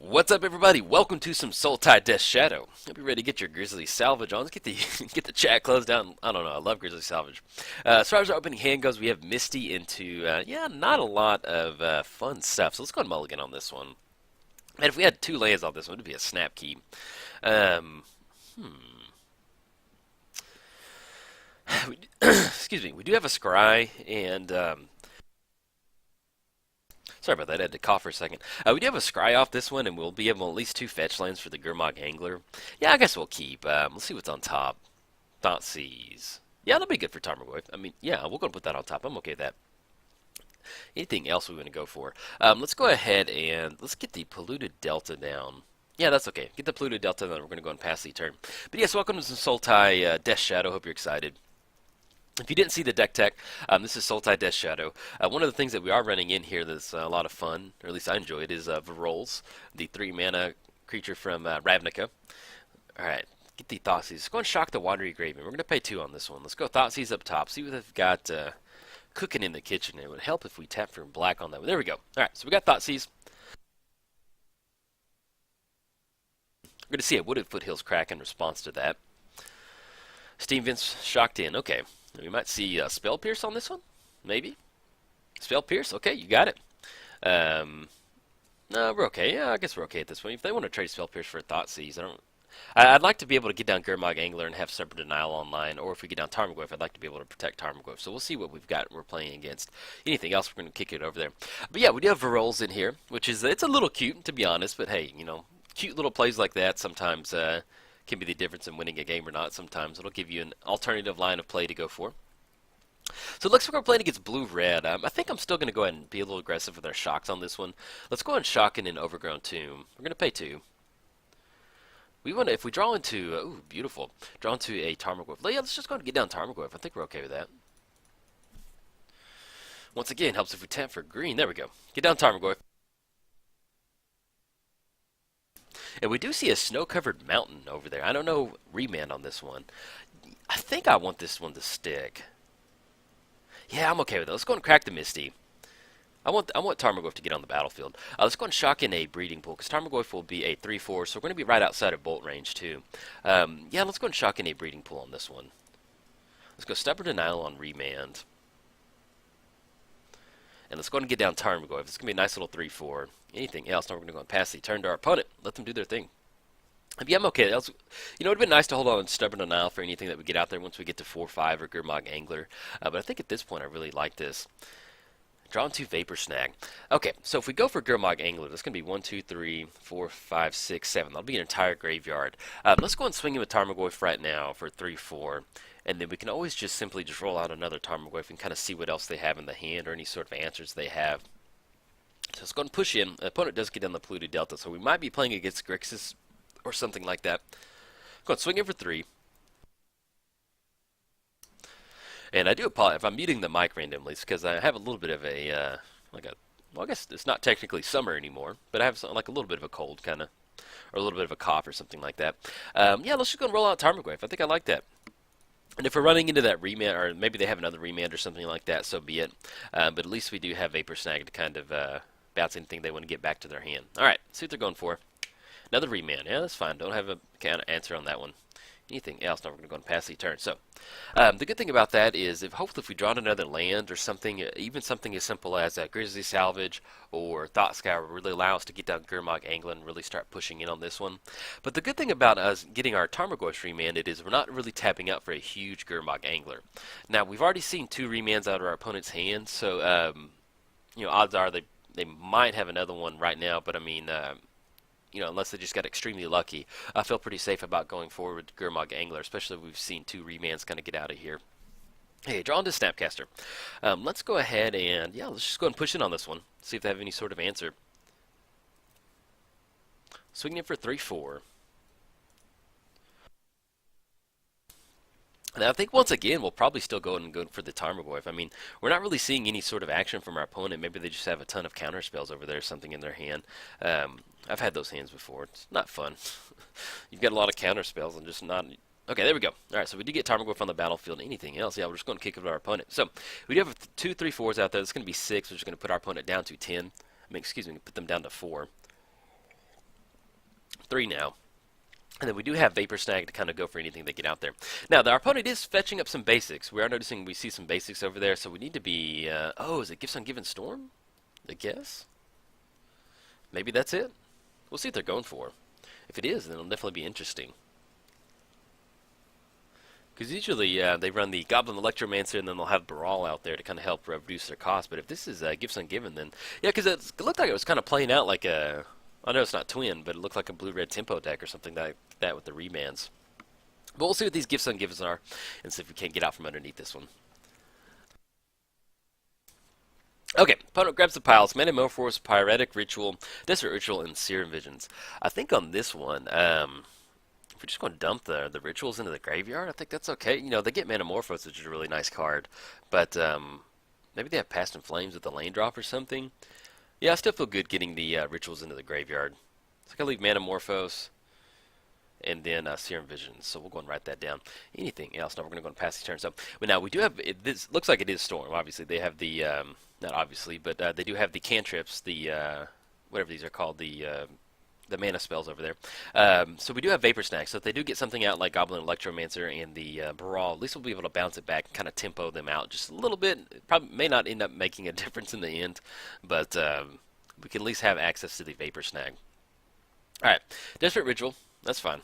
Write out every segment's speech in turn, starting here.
What's up, everybody? Welcome to some Sultai Death Shadow. Hope you're ready to get your Grizzly Salvage on. Let's get the get the chat closed down. I don't know. I love Grizzly Salvage. As far as our opening hand goes, we have Misty into yeah, not a lot of fun stuff. So let's go and mulligan on this one. And if we had 2 lands on this one, it'd be a snap key. Excuse me. We do have a scry and. Sorry about that, I had to cough for a second. We do have a scry off this one, and we'll be able at least 2 fetch lands for the Gurmag Angler. Yeah, I guess we'll keep. Let's see what's on top. Thoughtseize. Yeah, that'll be good for Tarmogoyf. I mean, yeah, we're going to put that on top. I'm okay with that. Anything else we want to go for? Let's go ahead and let's get the Polluted Delta down. Yeah, that's okay. Get the Polluted Delta, and then we're going to go and pass the turn. But yes, welcome to some Sultai Death Shadow. Hope you're excited. If you didn't see the deck tech, this is Sultai Death Shadow. One of the things that we are running in here that's a lot of fun, or at least I enjoy it, is Varolz, the 3-mana creature from Ravnica. Alright, get the Thoughtseize. Let's go and shock the Watery Graven. We're going to pay 2 on this one. Let's go Thoughtseize up top. See what they've got cooking in the kitchen. It would help if we tap for black on that. There we go. Alright, so we got Thoughtseize. We're going to see a Wooded Foothills crack in response to that. Steam Vents shocked in. Okay. We might see Spell Pierce on this one, maybe. Spell Pierce, okay, you got it. No, we're okay. Yeah, I guess we're okay at this point. If they want to trade Spell Pierce for a Thoughtseize, I'd like to be able to get down Gurmag Angler and have Stubborn Denial online, or if we get down Tarmogoyf, I'd like to be able to protect Tarmogoyf. So we'll see what we've got we're playing against. Anything else, we're going to kick it over there. But yeah, we do have Varolz in here, which is, it's a little cute, to be honest, but hey, you know, cute little plays like that sometimes can be the difference in winning a game or not. Sometimes it'll give you an alternative line of play to go for. So it looks like we're playing against blue-red. I think I'm still going to go ahead and be a little aggressive with our shocks on this one. Let's go ahead and shock in an Overgrown Tomb. We're going to pay 2. We want to, if we draw into, ooh, beautiful, draw into a Tarmogoyf. Yeah, let's just go ahead and get down Tarmogoyf. I think we're okay with that. Once again, helps if we tap for green. There we go. Get down Tarmogoyf. And we do see a snow-covered mountain over there. I don't know remand on this one. I think I want this one to stick. Yeah, I'm okay with it. Let's go and crack the Misty. I want Tarmogoyf to get on the battlefield. Let's go and shock in a Breeding Pool, because Tarmogoyf will be a 3/4, so we're going to be right outside of bolt range, too. Yeah, let's go and shock in a Breeding Pool on this one. Let's go Stubborn Denial on remand. And let's go and get down Tarmogoyf. It's going to be a nice little 3/4. Anything else, now we're going to go and pass the turn to our opponent. Let them do their thing. Yeah, I'm okay. You know, it would have been nice to hold on Stubborn Denial for anything that we get out there once we get to 4/5 or Gurmag Angler. But I think at this point I really like this. Drawn 2 Vapor Snag. Okay, so if we go for Gurmag Angler, that's going to be 1, 2, 3, 4, 5, 6, 7. That'll be an entire graveyard. Let's go and swing in with Tarmogoyf right now for 3/4. And then we can always just simply just roll out another Tarmogoyf and kind of see what else they have in the hand or any sort of answers they have. So let's go and push in. The opponent does get down the Polluted Delta, so we might be playing against Grixis or something like that. Go and swing in for 3. And I do apologize if I'm muting the mic randomly, it's because I have a little bit of a, well, I guess it's not technically summer anymore, but I have like a little bit of a cold, kind of, or a little bit of a cough or something like that. Yeah, let's just go and roll out Tarmogoyf. I think I like that. And if we're running into that remand, or maybe they have another remand or something like that, so be it. But at least we do have Vapor Snag to kind of bounce anything they want to get back to their hand. Alright, see what they're going for. Another remand. Yeah, that's fine. Don't have a kind of answer on that one. Anything else? Now we're going to go and pass the turn. So, the good thing about that is, hopefully if we draw another land or something, even something as simple as Grizzly Salvage or Thought Scour, will really allow us to get down Gurmag Angler and really start pushing in on this one. But the good thing about us getting our Tarmogoyf remanded is we're not really tapping out for a huge Gurmag Angler. Now, we've already seen 2 remands out of our opponent's hand, so, you know, odds are they might have another one right now, but I mean, you know, unless they just got extremely lucky, I feel pretty safe about going forward with Gurmag Angler, especially if we've seen 2 remands kind of get out of here. Hey, draw into Snapcaster. Let's go ahead and, yeah, let's just go and push in on this one. See if they have any sort of answer. Swinging in for 3/4. Now, I think once again, we'll probably still go for the Tarmogoyf. I mean, we're not really seeing any sort of action from our opponent. Maybe they just have a ton of counter spells over there, something in their hand. I've had those hands before. It's not fun. You've got a lot of counter spells and just not Okay, there we go. All right, so we do get Tarmogoyf on the battlefield. Anything else? Yeah, we're just going to kick it to our opponent. So we do have 2 3 4s out there. It's going to be 6, which is going to put our opponent down to 10. I mean, excuse me, put them down to 4. 3 now. And then we do have Vapor Snag to kind of go for anything they get out there. Now, our opponent is fetching up some basics. We are noticing we see some basics over there, so we need to be... oh, is it Gifts on Given Storm? I guess? Maybe that's it? We'll see what they're going for. If it is, then it'll definitely be interesting. Because usually they run the Goblin Electromancer and then they'll have Baral out there to kind of help reduce their cost. But if this is Gifts Ungiven, then... Yeah, because it looked like it was kind of playing out like a... I know it's not Twin, but it looked like a blue-red tempo deck or something like that with the remands. But we'll see what these Gifts Ungivens are and see if we can't get out from underneath this one. Okay, opponent grabs the piles. Metamorphose, Pyretic Ritual, Desperate Ritual, and Serum Visions. I think on this one... if we're just going to dump the rituals into the graveyard, I think that's okay. You know, they get Metamorphose, which is a really nice card. But maybe they have Past in Flames with the lane drop or something. Yeah, I still feel good getting the rituals into the graveyard. So I can leave Metamorphose and then Serum Visions. So we'll go and write that down. Anything else? No, we're going to go and pass these turns up. But now we do have, this looks like it is Storm. Obviously, they have the, not obviously, but they do have the cantrips, the, whatever these are called, the mana spells over there. So we do have Vapor Snag. So if they do get something out like Goblin Electromancer and the Baral, at least we'll be able to bounce it back and kind of tempo them out just a little bit. It probably may not end up making a difference in the end, but we can at least have access to the Vapor Snag. Alright, Desperate Ritual. That's fine.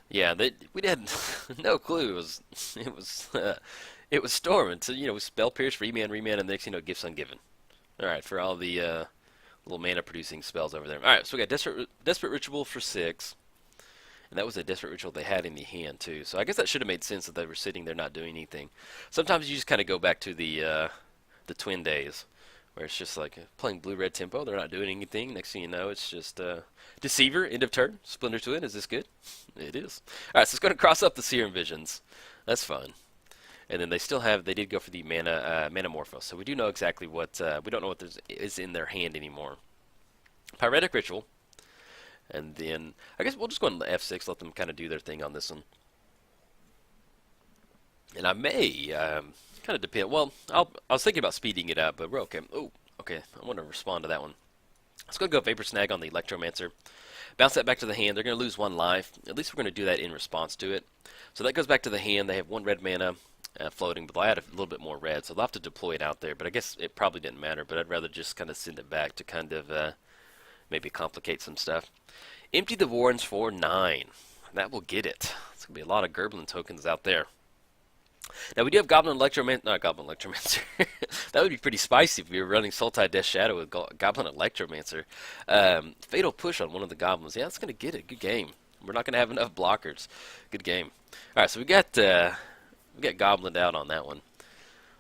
Yeah, we had no clue. It was Storm. And so, you know, Spell Pierce, Remand, and next, you know, Gifts Ungiven. Alright, for all the... little mana producing spells over there. Alright, so we got Desperate Ritual for 6. And that was a Desperate Ritual they had in the hand too. So I guess that should have made sense that they were sitting there not doing anything. Sometimes you just kind of go back to the Twin days. Where it's just like playing blue-red tempo. They're not doing anything. Next thing you know, it's just Deceiver, end of turn. Splinter Twin, is this good? It is. Alright, so it's going to cross up the Serum Visions. That's fun. And then they did go for the Metamorphose. So we do know exactly what, we don't know what is in their hand anymore. Pyretic Ritual. And then, I guess we'll just go on to F6, let them kind of do their thing on this one. And I may, kind of depend, well, I was thinking about speeding it up, but we're okay. Oh, okay, I want to respond to that one. Let's go Vapor Snag on the Electromancer. Bounce that back to the hand. They're going to lose 1 life. At least we're going to do that in response to it. So that goes back to the hand. They have 1 red mana. Floating, but they'll add a little bit more red, so they'll have to deploy it out there, but I guess it probably didn't matter, but I'd rather just kind of send it back to kind of maybe complicate some stuff. Empty the Warrens for 9. That will get it. It's going to be a lot of Gerblin tokens out there. Now we do have Goblin Electromancer, not Goblin Electromancer. That would be pretty spicy if we were running Sultai Death Shadow with Goblin Electromancer. Fatal Push on one of the Goblins. Yeah, that's going to get it. Good game. We're not going to have enough blockers. Good game. Alright, so we got Goblined out on that one.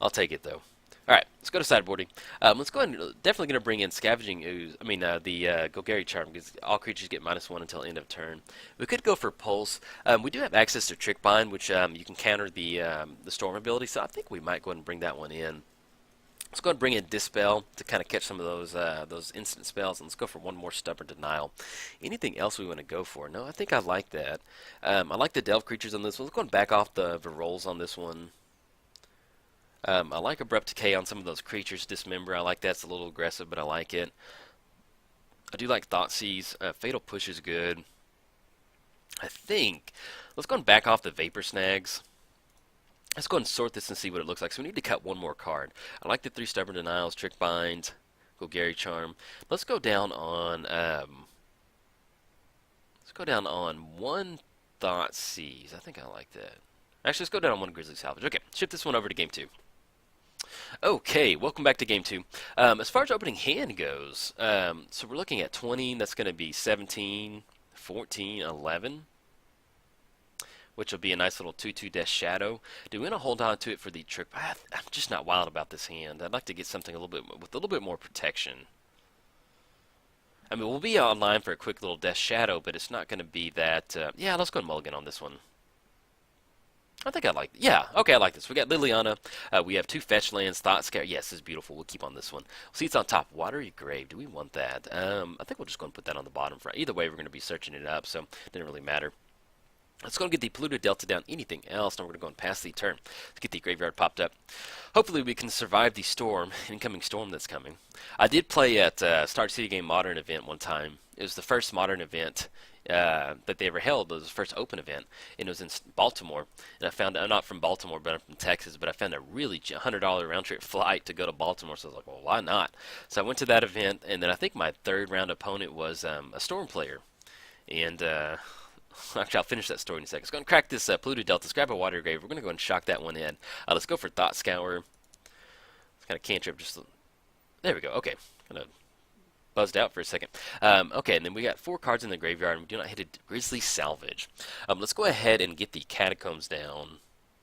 I'll take it though. Alright, let's go to sideboarding. Let's go ahead and definitely going to bring in Scavenging Ooze. I mean, the Golgari Charm, because all creatures get -1 until end of turn. We could go for Pulse. We do have access to Trick Bind, which you can counter the Storm ability, so I think we might go ahead and bring that one in. Let's go ahead and bring in Dispel to kind of catch some of those instant spells, and let's go for 1 more Stubborn Denial. Anything else we want to go for? No, I think I like that. I like the Delve creatures on this one. Let's go and back off the Rolls on this one. I like Abrupt Decay on some of those creatures. Dismember, I like that. It's a little aggressive, but I like it. I do like Thoughtseize. Fatal Push is good. I think, let's go and back off the Vapor Snags. Let's go and sort this and see what it looks like. So we need to cut 1 more card. I like the 3 Stubborn Denials, Trick Bind, Golgari Charm. Let's go down on 1 Thoughtseize. I think I like that. Actually, let's go down on 1 Grizzly Salvage. Okay, shift this one over to game 2. Okay, welcome back to game 2. As far as opening hand goes, so we're looking at 20. That's going to be 17, 14, 11. Which will be a nice little 2/2 Death Shadow. Do we want to hold on to it for the Trick? I'm just not wild about this hand. I'd like to get something with a little bit more protection. I mean, we'll be online for a quick little Death Shadow, but it's not going to be that... yeah, let's go mulligan on this one. I think I like... Yeah, okay, I like this. We got Liliana. We have 2 fetch lands. Thought Scour. Yes, this is beautiful. We'll keep on this one. See, it's on top. Watery Grave. Do we want that? I think we'll just go and put that on the bottom front. Either way, we're going to be searching it up, so it didn't really matter. Let's go and get the polluted delta down. Anything else? Now we're going to go and pass the turn. Let's get the graveyard popped up. Hopefully we can survive the storm, incoming storm that's coming. I did play at Start City Game Modern event one time. It was the first Modern event that they ever held. It was the first open event, and it was in Baltimore. And I found, I'm not from Baltimore, but I'm from Texas, but I found a really $100 round trip flight to go to Baltimore. So I was like, well, why not? So I went to that event, and then I think my third round opponent was a storm player. And actually, I'll finish that story in a second. Let's go and crack this polluted delta. Let's grab a water grave. We're going to go and shock that one in. Let's go for Thought Scour. It's kind of cantrip. Just there we go. Okay, kind of buzzed out for a second. Okay, and then we got 4 cards in the graveyard, and we do not hit a Grizzly Salvage. Let's go ahead and get the Catacombs down.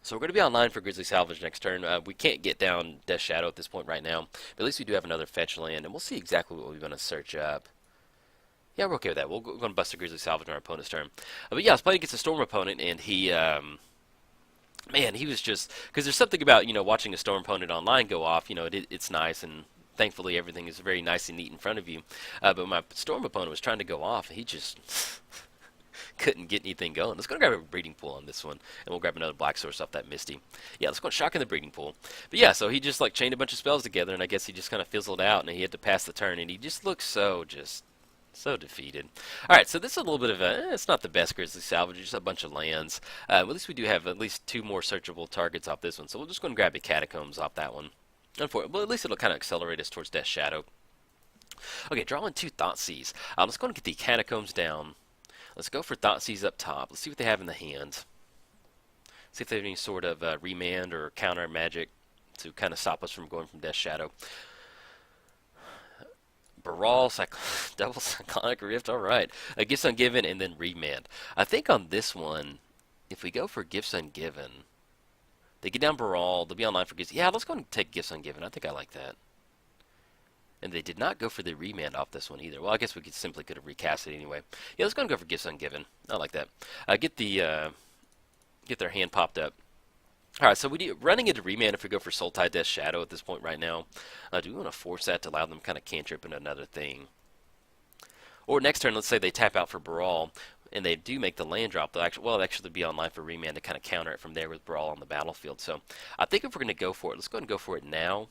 So we're going to be online for Grizzly Salvage next turn. We can't get down Death Shadow at this point right now, but at least we do have another fetch land, and we'll see exactly what we're going to search up. Yeah, we're okay with that. We're going to bust a Grizzly Salvage on our opponent's turn. But yeah, I was playing against a Storm opponent, and he, man, he was just, because there's something about, you know, watching a Storm opponent online go off, you know, it's nice, and thankfully everything is very nice and neat in front of you. But my Storm opponent was trying to go off, and he just couldn't get anything going. Let's go grab a Breeding Pool on this one, and we'll grab another Black Source off that Misty. Yeah, let's go and shock in the Breeding Pool. But yeah, so he just, like, chained a bunch of spells together, and I guess he just kind of fizzled out, and he had to pass the turn, and he just looked so defeated. Alright, so this is a little bit of a, it's not the best Grizzly Salvage, just a bunch of lands. At least we do have at least 2 more searchable targets off this one, so we'll just go and grab the Catacombs off that one. Well, at least it'll kind of accelerate us towards Death Shadow. Okay, drawing 2 Thoughtseize. Let's go and get the Catacombs down. Let's go for Thoughtseize up top. Let's see what they have in the hand. See if they have any sort of remand or counter magic to kind of stop us from going from Death Shadow. Baral, Double Cyclonic Rift, alright. Gifts Ungiven, and then Remand. I think on this one, if we go for Gifts Ungiven, they get down Baral, they'll be online for Gifts. Yeah, let's go and take Gifts Ungiven. I think I like that. And they did not go for the Remand off this one either. Well, I guess we simply could have recast it anyway. Yeah, let's go and go for Gifts Ungiven. I like that. Get their hand popped up. Alright, so running into Remand if we go for Sultai Death Shadow at this point right now. Do we want to force that to allow them kind of cantrip into another thing? Or next turn, let's say they tap out for Baral, and they do make the land drop. They'll actually be online for Remand to kind of counter it from there with Baral on the battlefield. So I think if we're going to go for it, let's go ahead and go for it now.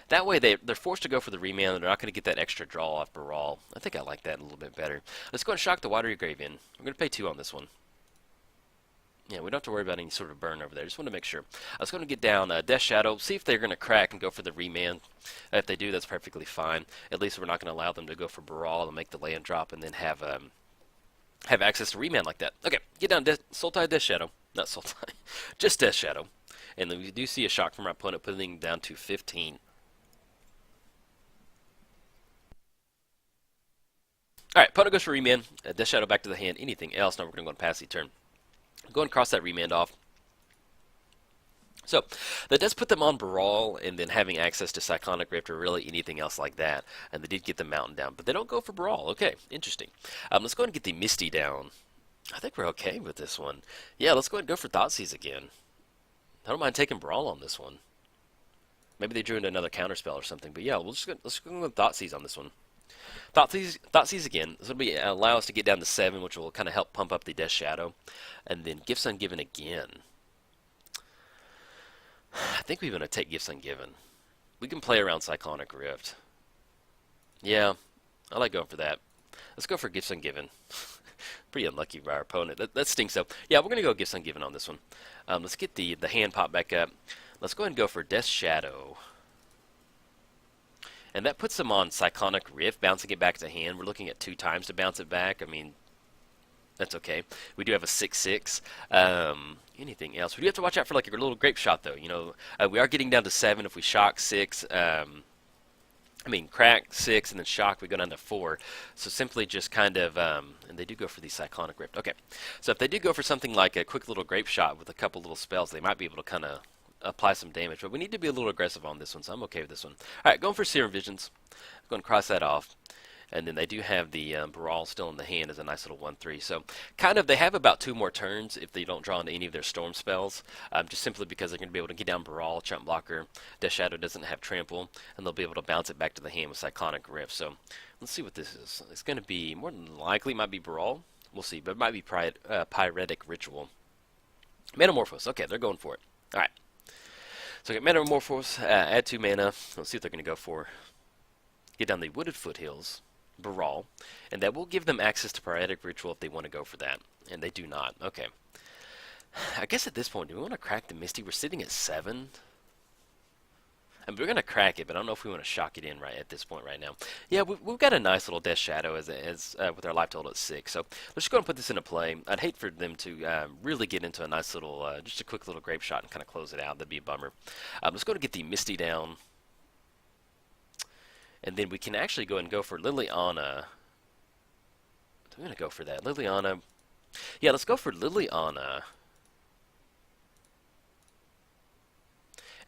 That way they're forced to go for the Remand, and they're not going to get that extra draw off Baral. I think I like that a little bit better. Let's go and shock the Watery Grave in. We're going to pay 2 on this one. Yeah, we don't have to worry about any sort of burn over there. Just want to make sure. I was going to get down Death Shadow, see if they're going to crack and go for the Remand. If they do, that's perfectly fine. At least we're not going to allow them to go for Baral and make the land drop and then have access to Remand like that. Okay, get down Sultai Death Shadow. Not Sultai. Just Death Shadow. And then we do see a shock from our opponent, putting him down to 15. Alright, opponent goes for Remand. Death Shadow back to the hand. Anything else? Now we're going to go and pass the turn. Go and cross that Remand off. So, that does put them on Baral, and then having access to Cyclonic Rift or really anything else like that. And they did get the Mountain down, but they don't go for Baral. Okay, interesting. Let's go ahead and get the Misty down. I think we're okay with this one. Yeah, let's go ahead and go for Thoughtseize again. I don't mind taking Baral on this one. Maybe they drew into another counterspell or something, but yeah, let's go with Thoughtseize on this one. Thoughtseize again. This will allow us to get down to 7, which will kind of help pump up the Death Shadow. And then Gifts Ungiven again. I think we're going to take Gifts Ungiven. We can play around Cyclonic Rift. Yeah, I like going for that. Let's go for Gifts Ungiven. Pretty unlucky by our opponent. That stinks though. Yeah, we're going to go Gifts Ungiven on this one. Let's get the hand pop back up. Let's go ahead and go for Death Shadow. And that puts them on Cyclonic Rift, bouncing it back to hand. We're looking at 2 times to bounce it back. I mean, that's okay. We do have a 6/6. Anything else? We do have to watch out for like a little grape shot, though. You know, we are getting down to 7 if we shock 6. Crack 6 and then shock, we go down to 4. So simply just kind of, and they do go for the Cyclonic Rift. Okay, so if they do go for something like a quick little grape shot with a couple little spells, they might be able to kind of apply some damage, but we need to be a little aggressive on this one, so I'm okay with this one. Alright, going for Serum Visions. I'm going to cross that off. And then they do have the Baral still in the hand as a nice little 1/3. So, kind of, they have about 2 more turns if they don't draw into any of their Storm spells. Just simply because they're going to be able to get down Baral, Chump Blocker. Death Shadow doesn't have Trample, and they'll be able to bounce it back to the hand with Cyclonic Rift. So, let's see what this is. It's going to be, more than likely, might be Baral. We'll see, but it might be Pyretic Ritual. Metamorphose. Okay, they're going for it. All right. So get Metamorphose, add 2 mana. Let's see what they're going to go for. Get down the Wooded Foothills, Baral, and that will give them access to Pyretic Ritual if they want to go for that. And they do not. Okay. I guess at this point, do we want to crack the Misty? We're sitting at 7. I mean, we're going to crack it, but I don't know if we want to shock it in right at this point right now. Yeah, we've got a nice little Death Shadow as with our life total at 6. So let's just go and put this into play. I'd hate for them to really get into a nice little, just a quick little grape shot and kind of close it out. That'd be a bummer. Let's go to get the Misty down. And then we can actually go and go for Liliana. I'm going to go for that. Liliana. Yeah, let's go for Liliana.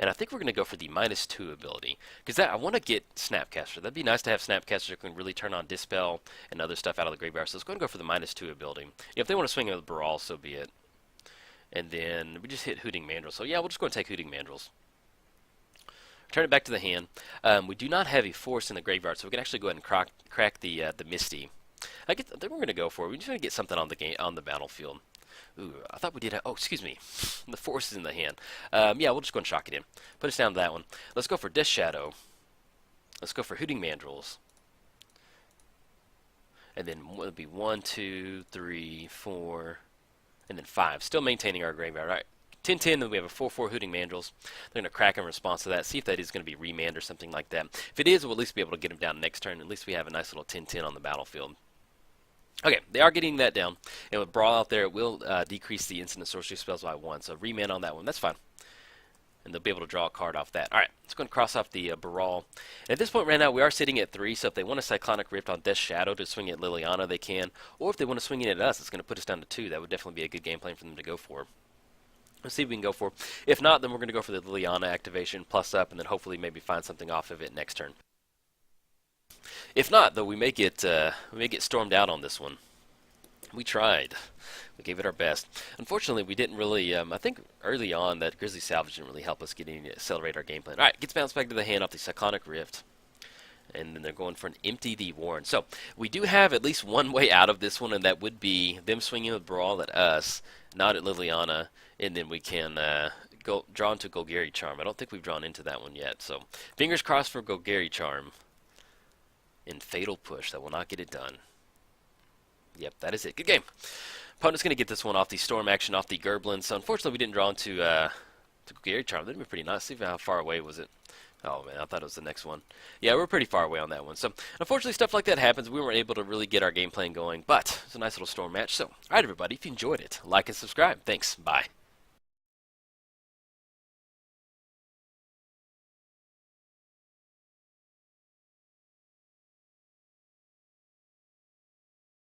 And I think we're going to go for the -2 ability. Because I want to get Snapcaster. That'd be nice to have Snapcaster that can really turn on Dispel and other stuff out of the graveyard. So let's go and go for the -2 ability. Yeah, if they want to swing it with Baral, so be it. And then we just hit Hooting Mandrill. So yeah, we'll just go and take Hooting Mandrills. Turn it back to the hand. We do not have a force in the graveyard, so we can actually go ahead and crack the Misty. I think we're going to go for it. We just want to get something on the battlefield. Ooh, I thought we did have... Oh, excuse me. The force is in the hand. Yeah, we'll just go and shock it in. Put us down to that one. Let's go for Death Shadow. Let's go for Hooting Mandrills. And then it'll be 1, 2, 3, 4, and then 5. Still maintaining our graveyard. All right. 10-10, then we have a 4-4 Hooting Mandrills. They're going to crack in response to that. See if that is going to be Remand or something like that. If it is, we'll at least be able to get them down next turn. At least we have a nice little 10-10 on the battlefield. Okay, they are getting that down. And with Brawl out there, it will decrease the instant sorcery spells by 1. So Remand on that one. That's fine. And they'll be able to draw a card off that. Alright, let's go and cross off the Baral. And at this point right now, we are sitting at 3. So if they want a Cyclonic Rift on Death Shadow to swing at Liliana, they can. Or if they want to swing it at us, it's going to put us down to 2. That would definitely be a good game plan for them to go for. Let's see if we can go for. If not, then we're going to go for the Liliana activation, plus up, and then hopefully maybe find something off of it next turn. If not, though, we may get stormed out on this one. We tried. We gave it our best. Unfortunately, we didn't really, I think early on that Grizzly Salvage didn't really help us accelerate our game plan. Alright, gets bounced back to the hand off the Cyclonic Rift. And then they're going for an Empty the Warren. So, we do have at least one way out of this one, and that would be them swinging with Brawl at us, not at Liliana, and then we can draw into Golgari Charm. I don't think we've drawn into that one yet. So, fingers crossed for Golgari Charm. And Fatal Push. That will not get it done. Yep, that is it. Good game. Opponent's going to get this one off the Storm action, off the Gerblin. So unfortunately, we didn't draw into Golgari Charm. That would be pretty nice. See how far away was it? Oh, man, I thought it was the next one. Yeah, we're pretty far away on that one. So unfortunately, stuff like that happens. We weren't able to really get our game plan going. But it's a nice little Storm match. So, all right, everybody, if you enjoyed it, like and subscribe. Thanks. Bye.